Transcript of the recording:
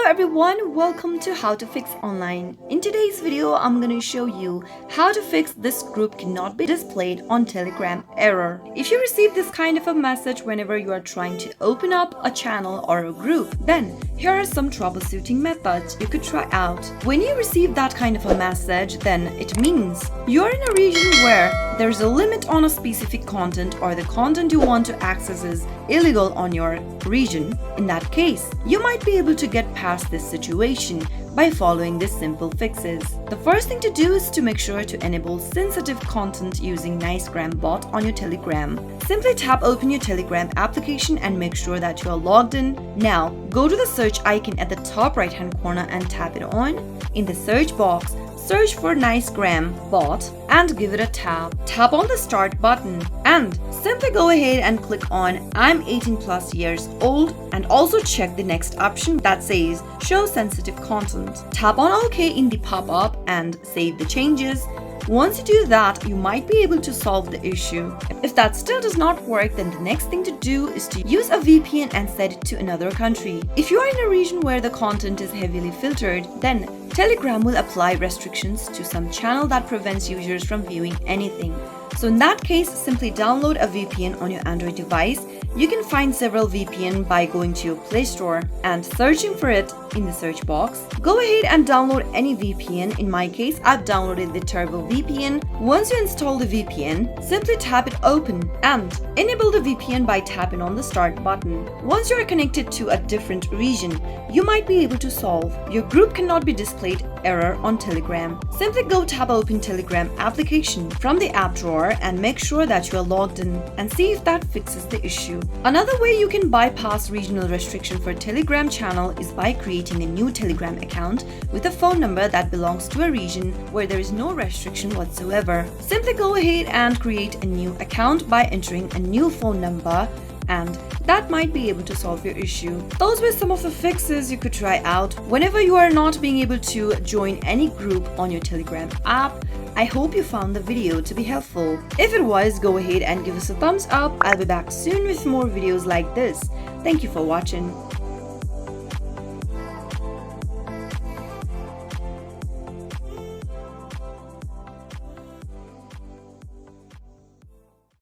everyone, welcome to How to Fix Online. In today's video, I'm going to show you how to fix this group cannot be displayed on Telegram error. If you receive this kind of a message whenever you are trying to open up a channel or a group, then here are some troubleshooting methods you could try out. When you receive that kind of a message, then it means you're in a region where there's a limit on a specific content or the content you want to access is illegal on your region. In that case, you might be able to get past this situation by following these simple fixes. The first thing to do is to make sure to enable sensitive content using Nicegram bot on your Telegram. Simply tap open your Telegram application and make sure that you are logged in. Now, go to the search icon at the top right hand corner and tap it on. In the search box, search for Nicegram bot and give it a tap. Tap on the start button and simply go ahead and click on I'm 18 plus years old and also check the next option that says show sensitive content. Tap on OK in the pop-up and save the changes. Once you do that, you might be able to solve the issue. If that still does not work, then the next thing to do is to use a VPN and set it to another country. If you are in a region where the content is heavily filtered, then Telegram will apply restrictions to some channel that prevents users from viewing anything. So in that case, simply download a VPN on your Android device. You can find several VPN by going to your Play Store and searching for it in the search box. Go ahead and download any VPN. In my case, I've downloaded the Turbo VPN. Once you install the VPN, simply tap it open and enable the VPN by tapping on the start button. Once you are connected to a different region, you might be able to solve your group cannot be displayed error on Telegram. Simply go tap open Telegram application from the app drawer and make sure that you are logged in and see if that fixes the issue. Another way you can bypass regional restriction for Telegram channel is by creating a new Telegram account with a phone number that belongs to a region where there is no restriction whatsoever. Simply go ahead and create a new account by entering a new phone number, and that might be able to solve your issue. Those were some of the fixes you could try out whenever you are not being able to join any group on your Telegram app. I hope you found the video to be helpful. If it was, go ahead and give us a thumbs up. I'll be back soon with more videos like this. Thank you for watching.